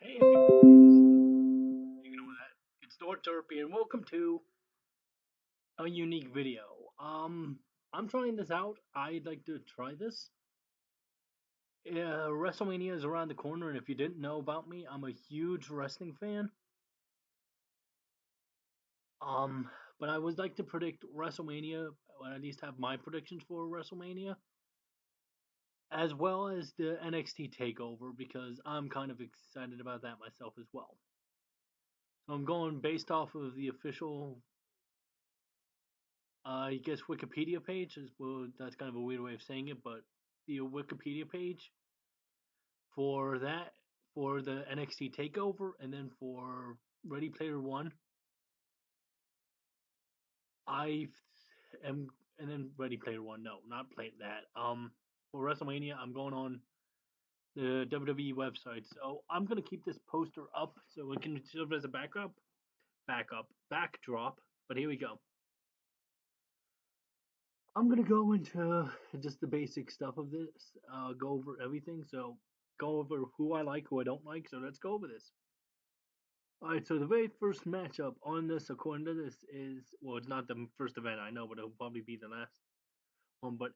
Hey, ignore that. It's Derpy, and welcome to a unique video. I'm trying this out. I'd like to try this. WrestleMania is around the corner, and if you didn't know about me, I'm a huge wrestling fan. Um, but I would like to predict WrestleMania, or at least have my predictions for WrestleMania, as well as the NXT Takeover, because I'm kind of excited about that myself as well. So I'm going based off of the official I guess Wikipedia page is well. That's kind of a weird way of saying it, but the Wikipedia page for that for the NXT Takeover, and then for Ready Player One, I am, and then Ready Player One. No, not play that. For WrestleMania, I'm going on the WWE website, so I'm gonna keep this poster up so it can serve as a backdrop. But here we go. I'm gonna go into just the basic stuff of this. Go over everything. So go over who I like, who I don't like. So let's go over this. All right. So the very first matchup on this, according to this, is well, it's not the first event I know, but it'll probably be the last one. But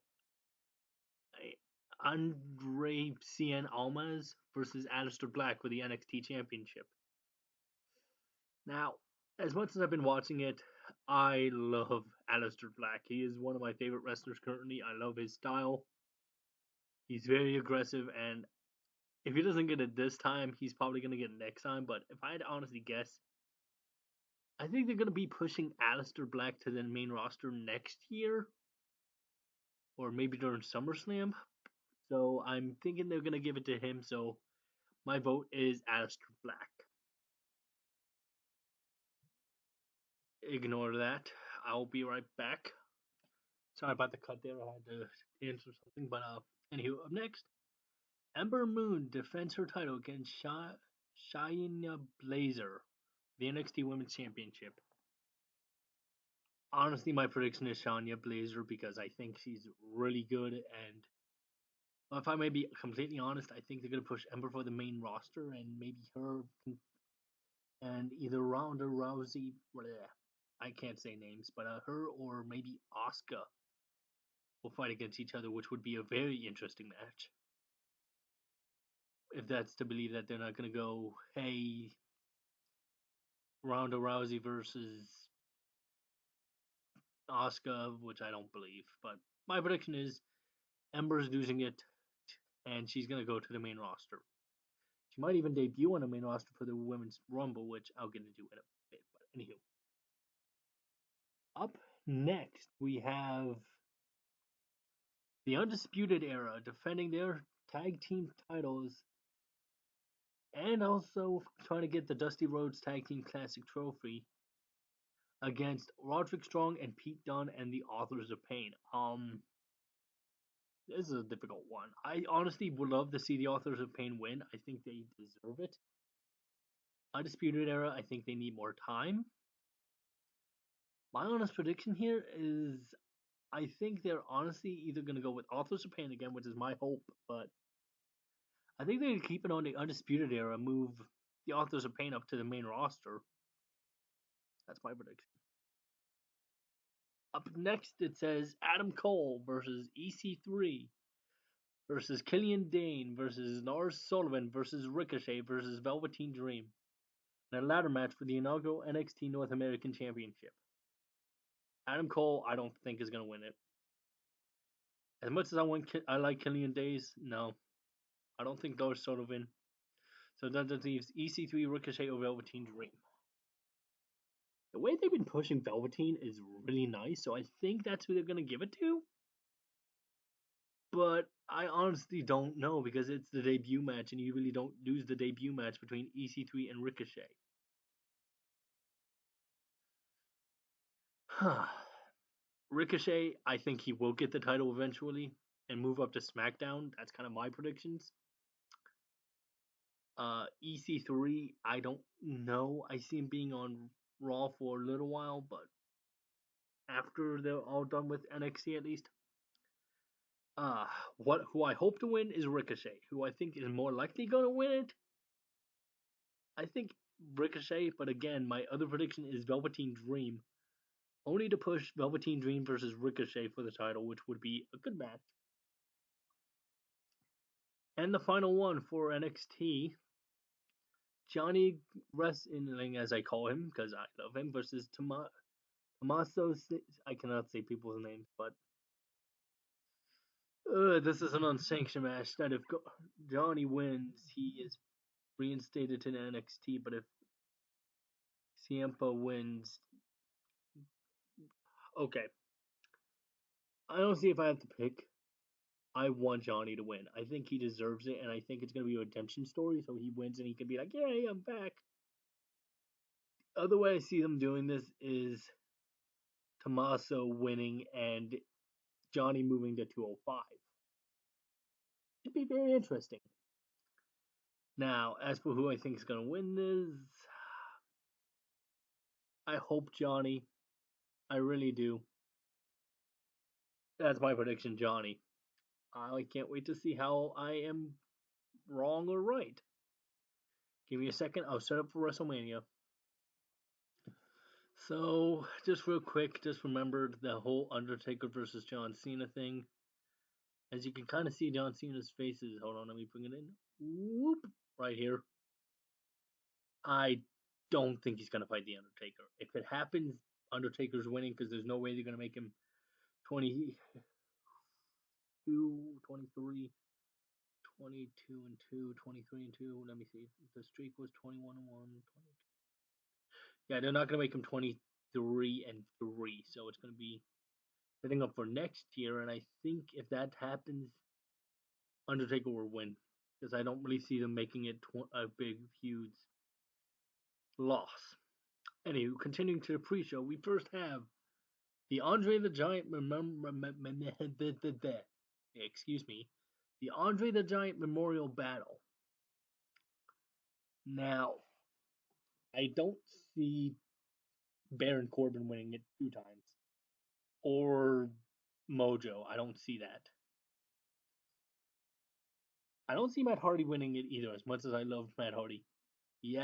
Andre Cien Almas versus Aleister Black for the NXT Championship. Now, as much as I've been watching it, I love Aleister Black. He is one of my favorite wrestlers currently. I love his style. He's very aggressive, and if he doesn't get it this time, he's probably going to get it next time. But if I had to honestly guess, I think they're going to be pushing Aleister Black to the main roster next year, or maybe during SummerSlam. So I'm thinking they're going to give it to him. So my vote is Aleister Black. Ignore that. I'll be right back. Sorry about the cut there. I had to answer something. But anywho, up next, Ember Moon defends her title against Shayna Blazer, the NXT Women's Championship. Honestly, my prediction is Shania Blazer because I think she's really good. And if I may be completely honest, I think they're going to push Ember for the main roster and maybe her and either Ronda Rousey. Bleh, I can't say names, but her or maybe Asuka will fight against each other, which would be a very interesting match. If that's to believe that they're not going to go, hey, Ronda Rousey versus Asuka, which I don't believe. But my prediction is Ember's losing it, and she's going to go to the main roster. She might even debut on the main roster for the Women's Rumble, which I'll get into in a bit. But anywho, up next we have the Undisputed Era defending their tag team titles and also trying to get the Dusty Rhodes Tag Team Classic trophy against Roderick Strong and Pete Dunne and the Authors of Pain. This is a difficult one. I honestly would love to see the Authors of Pain win. I think they deserve it. Undisputed Era, I think they need more time. My honest prediction here is I think they're honestly either going to go with Authors of Pain again, which is my hope, but I think they're going to keep it on the Undisputed Era, move the Authors of Pain up to the main roster. That's my prediction. Up next, it says Adam Cole versus EC3 versus Killian Dane versus Lars Sullivan versus Ricochet versus Velveteen Dream in a ladder match for the inaugural NXT North American Championship. Adam Cole, I don't think is going to win it. As much as I like Killian Days, no, I don't think Lars Sullivan. So that leaves EC3, Ricochet, or Velveteen Dream. The way they've been pushing Velveteen is really nice, so I think that's who they're going to give it to. But I honestly don't know because it's the debut match, and you really don't lose the debut match between EC3 and Ricochet. Ricochet, I think he will get the title eventually and move up to SmackDown. That's kind of my predictions. EC3, I don't know. I see him being on Raw for a little while, but after they're all done with NXT at least. Who I hope to win is Ricochet, who I think is more likely going to win it. I think Ricochet, but again, my other prediction is Velveteen Dream. Only to push Velveteen Dream versus Ricochet for the title, which would be a good match. And the final one for NXT, Johnny Wrestling, as I call him, because I love him, versus Tommaso. I cannot say people's names, but this is an unsanctioned match. That if Johnny wins, he is reinstated to the NXT. But if Ciampa wins, okay, I don't see if I have to pick. I want Johnny to win. I think he deserves it, and I think it's going to be a redemption story. So he wins, and he can be like, "Yay, I'm back." Other way I see them doing this is Tommaso winning and Johnny moving to 205. It'd be very interesting. Now, as for who I think is going to win this, I hope Johnny. I really do. That's my prediction, Johnny. I can't wait to see how I am wrong or right. Give me a second. I'll set up for WrestleMania. So, just real quick, just remembered the whole Undertaker versus John Cena thing. As you can kind of see John Cena's faces. Hold on, let me bring it in. Whoop! Right here. I don't think he's going to fight The Undertaker. If it happens, Undertaker's winning because there's no way they're going to make him 22, 23, 22 and 2, 23 and 2. Let me see. The streak was 21 and 1, 22. Yeah, they're not going to make him 23 and 3. So it's going to be setting up for next year. And I think if that happens, Undertaker will win. Because I don't really see them making it a big, huge loss. Anywho, continuing to the pre-show, we first have the Andre the Giant excuse me, the Andre the Giant Memorial Battle. Now, I don't see Baron Corbin winning it 2 times or Mojo. I don't see that. I don't see Matt Hardy winning it either. As much as I love Matt Hardy. Yeah.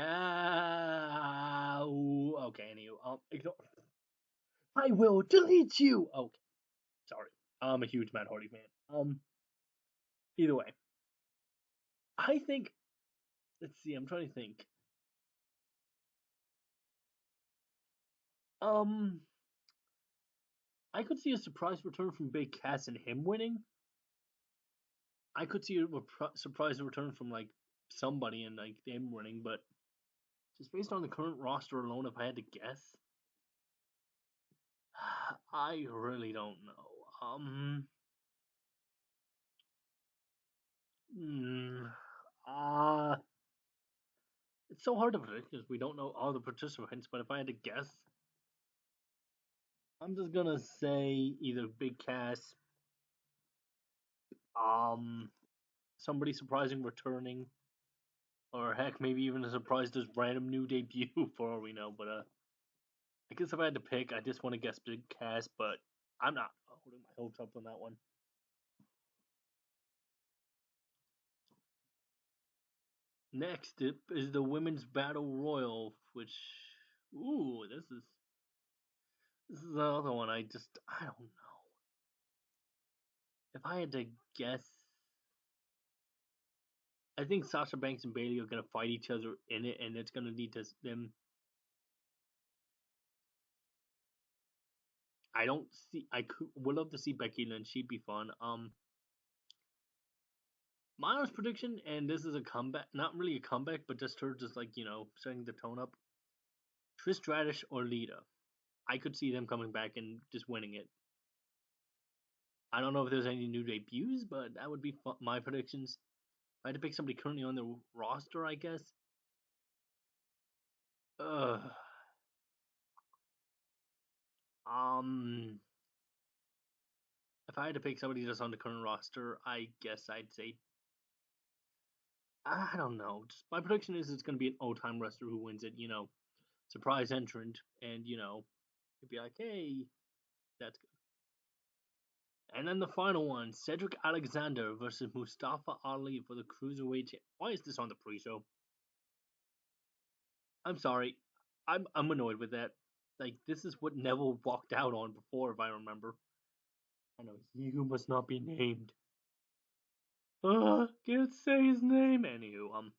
Okay. Anyway, ignore. I will delete you. Okay. Sorry. I'm a huge Matt Hardy fan. Either way, I think. Let's see. I'm trying to think. Um, I could see a surprise return from Big Cass and him winning. I could see a surprise return from like somebody and like them winning, but just based on the current roster alone, if I had to guess, I really don't know. Hmm, uh, it's so hard to predict because we don't know all the participants. But if I had to guess, I'm just gonna say either Big Cass, um, somebody surprising returning, or heck, maybe even a surprise just random new debut for all we know. But I guess if I had to pick, I just want to guess Big Cass, but I'm not holding my hopes up on that one. Next is the Women's Battle Royal, which, ooh, this is another one. I don't know. If I had to guess, I think Sasha Banks and Bailey are gonna fight each other in it, and it's gonna lead to them. I don't see. Would love to see Becky Lynch. She'd be fun. My honest prediction, and this is a comeback, not really a comeback, but just her, just like setting the tone up. Trish Stratus or Lita. I could see them coming back and just winning it. I don't know if there's any new debuts, but that would be my predictions. If I had to pick somebody currently on the roster, I guess. Uh, um, if I had to pick somebody just on the current roster, I guess I'd say I don't know. Just my prediction is it's going to be an old-time wrestler who wins it. Surprise entrant, and you'd be like, hey, that's good. And then the final one, Cedric Alexander versus Mustafa Ali for the Cruiserweight. Why is this on the pre-show? I'm sorry. I'm annoyed with that. Like, this is what Neville walked out on before, if I remember. I know, you must not be named. Can't say his name. Anywho,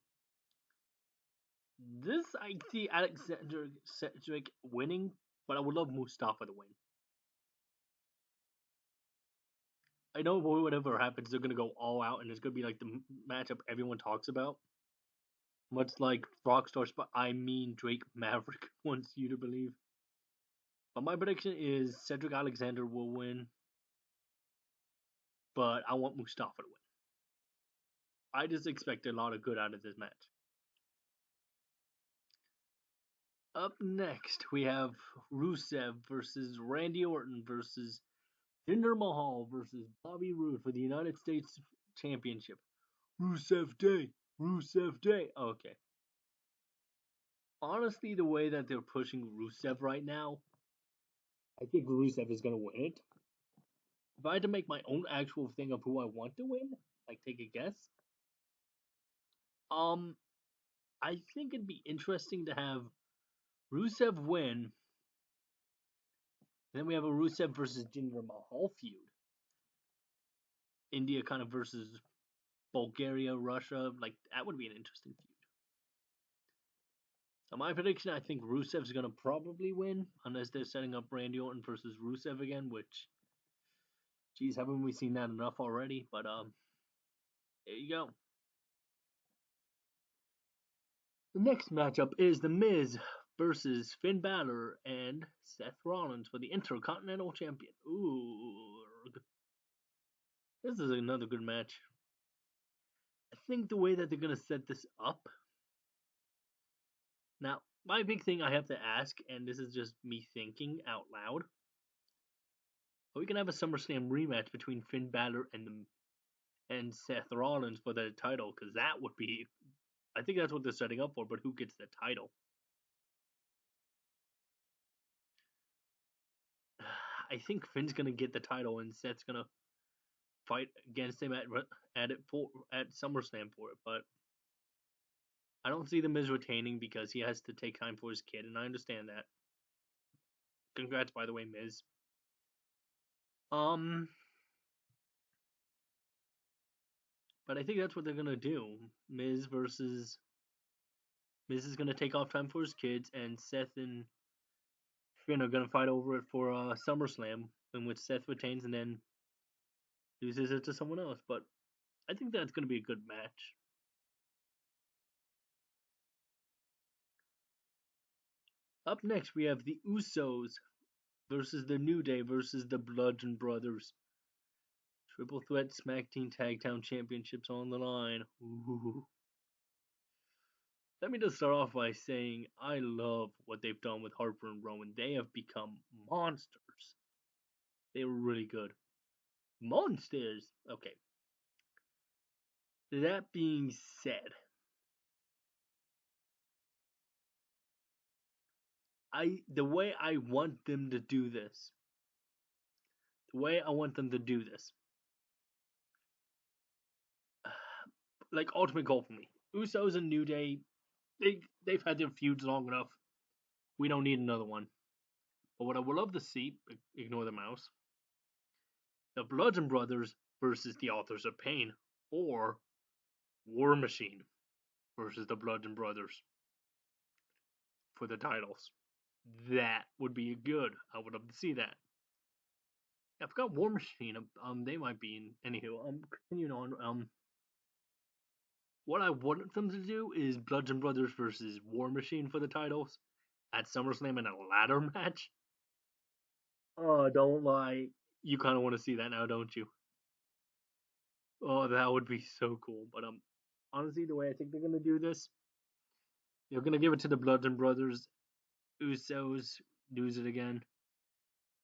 this I see Alexander Cedric winning, but I would love Mustafa to win. I know whatever happens, they're gonna go all out, and it's gonna be like the matchup everyone talks about. Much like Rockstar, but I mean Drake Maverick wants you to believe. But my prediction is Cedric Alexander will win, but I want Mustafa to win. I just expect a lot of good out of this match. Up next, we have Rusev versus Randy Orton versus Jinder Mahal versus Bobby Roode for the United States Championship. Rusev Day! Rusev Day! Okay. Honestly, the way that they're pushing Rusev right now, I think Rusev is going to win it. If I had to make my own actual thing of who I want to win, like take a guess, I think it'd be interesting to have Rusev win. Then we have a Rusev versus Jinder Mahal feud. India kind of versus Bulgaria, Russia. Like, that would be an interesting feud. So my prediction, I think Rusev's going to probably win, unless they're setting up Randy Orton versus Rusev again, which, geez, haven't we seen that enough already? But, there you go. The next matchup is The Miz versus Finn Balor and Seth Rollins for the Intercontinental Champion. Ooh. This is another good match. I think the way that they're going to set this up. Now, my big thing I have to ask, and this is just me thinking out loud. Are we going to have a SummerSlam rematch between Finn Balor and Seth Rollins for the title? Because that would be. I think that's what they're setting up for, but who gets the title? I think Finn's going to get the title and Seth's going to fight against him at SummerSlam for it, but I don't see the Miz retaining because he has to take time for his kid, and I understand that. Congrats, by the way, Miz. But I think that's what they're gonna do. Miz is gonna take off time for his kids, and Seth and Finn are gonna fight over it for SummerSlam, in which Seth retains and then loses it to someone else. But I think that's gonna be a good match. Up next, we have the Usos versus the New Day versus the Bludgeon Brothers. Triple Threat Smack Team Tag Team Championships on the line. Ooh. Let me just start off by saying I love what they've done with Harper and Rowan. They have become monsters. They were really good. Monsters! Okay. That being said, the way I want them to do this, like ultimate goal for me. Usos and New Day, they've had their feuds long enough. We don't need another one. But what I would love to see, ignore the mouse, the Bludgeon Brothers versus the Authors of Pain, or War Machine versus the Bludgeon Brothers for the titles. That would be good. I would love to see that. I forgot War Machine. They might be in. Anywho, continuing on. What I want them to do is Bludgeon Brothers versus War Machine for the titles at SummerSlam in a ladder match. Oh, don't lie. You kind of want to see that now, don't you? Oh, that would be so cool. But honestly, the way I think they're gonna do this, they're gonna give it to the Bludgeon Brothers. Usos lose it again.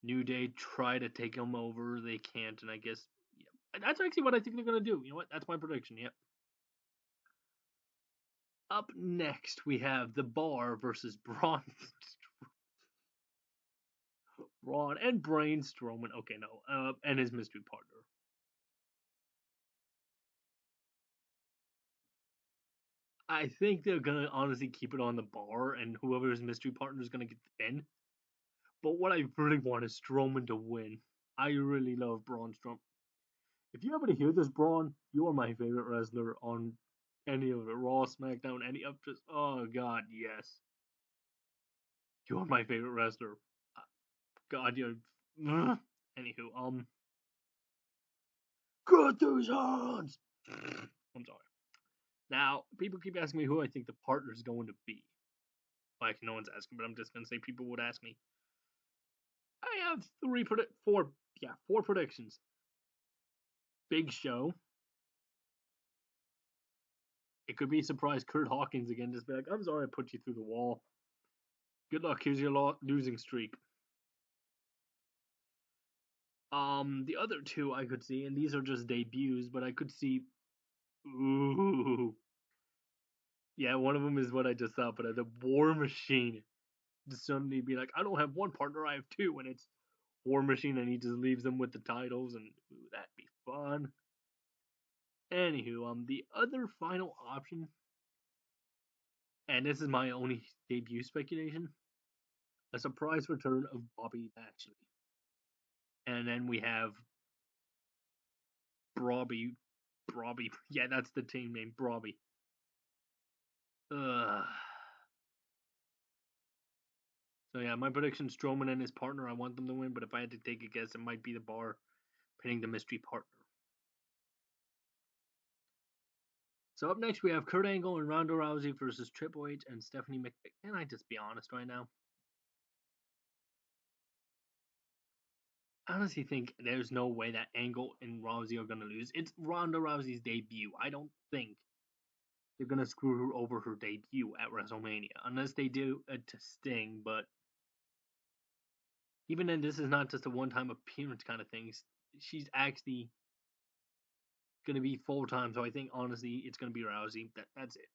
New Day try to take them over. They can't, and I guess that's actually what I think they're gonna do. You know what? That's my prediction. Yep. Up next, we have the Bar versus Braun and Braun Strowman. Okay, no, and his mystery partner. I think they're gonna honestly keep it on the bar, and whoever's mystery partner is gonna get the pin. But what I really want is Strowman to win. I really love Braun Strowman. If you ever hear this, Braun, you are my favorite wrestler on any of it, Raw, SmackDown, any of just. Oh God, yes, you are my favorite wrestler. God, you're. Anywho, get these hands. I'm sorry. Now, people keep asking me who I think the partner is going to be. Like, no one's asking, but I'm just gonna say people would ask me. I have four predictions. Big Show. It could be a surprise Kurt Hawkins again, just be like, I'm sorry I put you through the wall. Good luck, here's your losing streak. The other two I could see, and these are just debuts, but I could see. Ooh. Yeah, one of them is what I just thought, but the War Machine just suddenly be like, I don't have one partner, I have two, and it's War Machine, and he just leaves them with the titles, and ooh, that'd be fun. Anywho, the other final option, and this is my only debut speculation, a surprise return of Bobby Lashley. And then we have Brobby. Yeah, that's the team name, Brobby. Ugh. So yeah, my prediction: Strowman and his partner. I want them to win, but if I had to take a guess, it might be the Bar pinning the mystery partner. So up next we have Kurt Angle and Ronda Rousey versus Triple H and Stephanie McMahon. Can I just be honest right now? I honestly think there's no way that Angle and Rousey are gonna lose. It's Ronda Rousey's debut. I don't think they're gonna screw her over her debut at WrestleMania unless they do it to Sting. But even then, this is not just a one-time appearance kind of thing. She's actually gonna be full time, so I think honestly it's gonna be Rousey. That's it.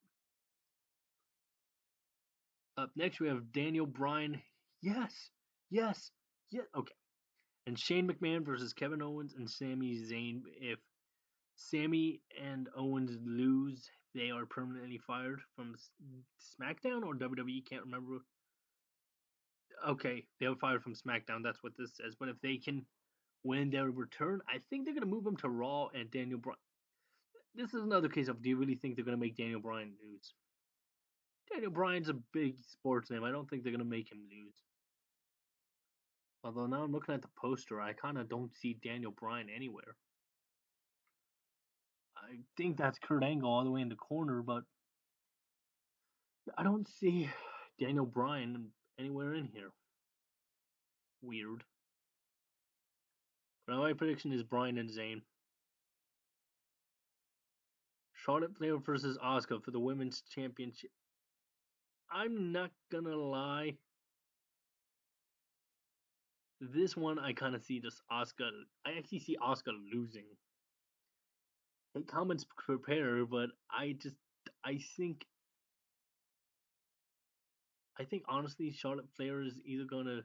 Up next we have Daniel Bryan. Yes, yes, yeah. Okay, and Shane McMahon versus Kevin Owens and Sami Zayn. If Sami and Owens lose, they are permanently fired from SmackDown or WWE. Can't remember. Okay, they were fired from SmackDown. That's what this says. But if they can win their return, I think they're gonna move them to Raw and Daniel Bryan. This is another case of, do you really think they're gonna make Daniel Bryan lose? Daniel Bryan's a big sports name. I don't think they're gonna make him lose. Although now I'm looking at the poster, I kind of don't see Daniel Bryan anywhere. I think that's Kurt Angle all the way in the corner, but I don't see Daniel Bryan anywhere in here. Weird. But my prediction is Bryan and Zayn. Charlotte Flair versus Asuka for the women's championship. I'm not gonna lie. This one I kind of see just Asuka. I actually see Asuka losing. Hey, comments prepare, but I think honestly Charlotte Flair is either gonna.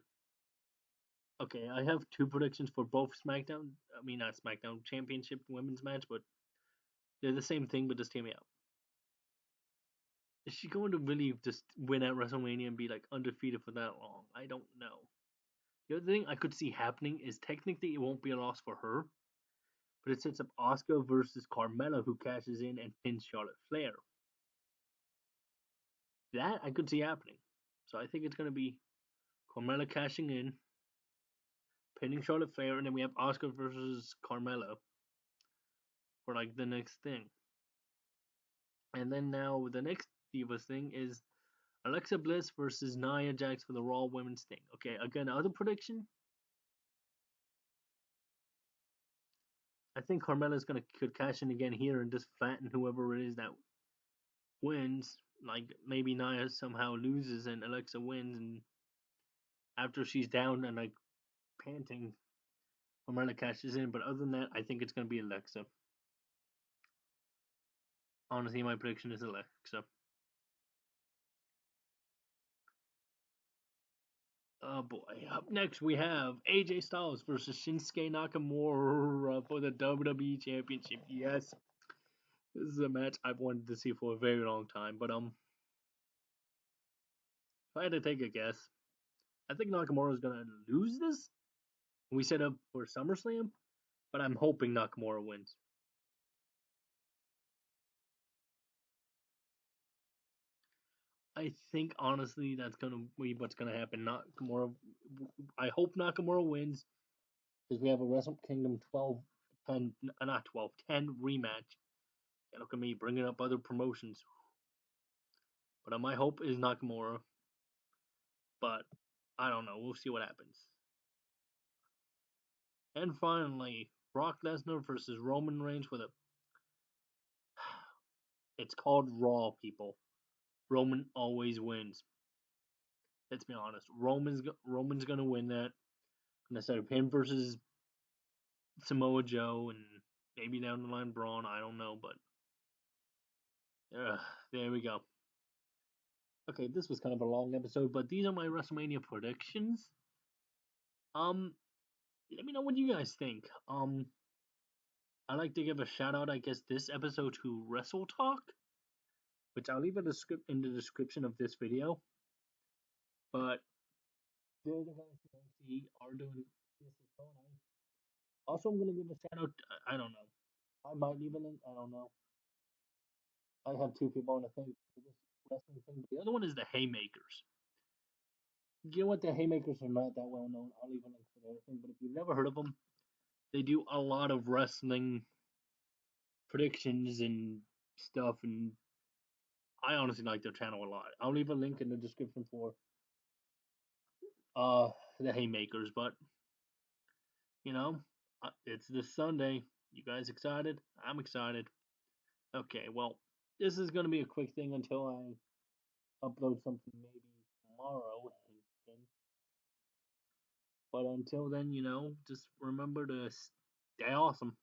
Okay, I have two predictions for both SmackDown. I mean not SmackDown Championship women's match, but they're the same thing. But just hear me out. Is she going to really just win at WrestleMania and be like undefeated for that long? I don't know. The other thing I could see happening is technically it won't be a loss for her, but it sets up Asuka versus Carmella, who cashes in and pins Charlotte Flair. That I could see happening. So I think it's going to be Carmella cashing in, pinning Charlotte Flair, and then we have Asuka versus Carmella for like the next thing. And then now the next Divas thing is Alexa Bliss versus Nia Jax for the Raw Women's thing. Okay, again, other prediction. I think Carmella's could cash in again here and just flatten whoever it is that wins. Like maybe Nia somehow loses and Alexa wins, and after she's down and like panting, Carmella cashes in. But other than that, I think it's gonna be Alexa. Honestly, my prediction is Alexa. Oh boy. Up next we have AJ Styles versus Shinsuke Nakamura for the WWE Championship. Yes. This is a match I've wanted to see for a very long time, but if I had to take a guess, I think Nakamura is gonna lose this. We set up for SummerSlam, but I'm hoping Nakamura wins. I think honestly that's gonna be what's gonna happen. Nakamura, I hope Nakamura wins because we have a Wrestle Kingdom 12, 10, not 12, 10 rematch. And look at me bringing up other promotions, but my hope is Nakamura. But I don't know. We'll see what happens. And finally, Brock Lesnar versus Roman Reigns with a. It's called Raw, people. Roman always wins. Let's be honest. Roman's gonna win that. Gonna set up him versus Samoa Joe and maybe down the line Braun. I don't know, but there we go. Okay, this was kind of a long episode, but these are my WrestleMania predictions. Let me know what you guys think. I'd like to give a shout out, I guess, this episode to Wrestle Talk, which I'll leave a script in the description of this video. But they're the guys who actually are doing this as well. Also, I'm gonna give a shout out. I don't know. I might leave a link. I don't know. I have two people on the thing for this wrestling thing. But the other one is the Haymakers. You know what? The Haymakers are not that well known. I'll leave a link for their thing. But if you've never heard of them, they do a lot of wrestling predictions and stuff. And I honestly like their channel a lot. I'll leave a link in the description for the Haymakers. But you know, it's this Sunday. You guys excited? I'm excited. Okay, well, this is gonna be a quick thing until I upload something maybe tomorrow. But until then, just remember to stay awesome.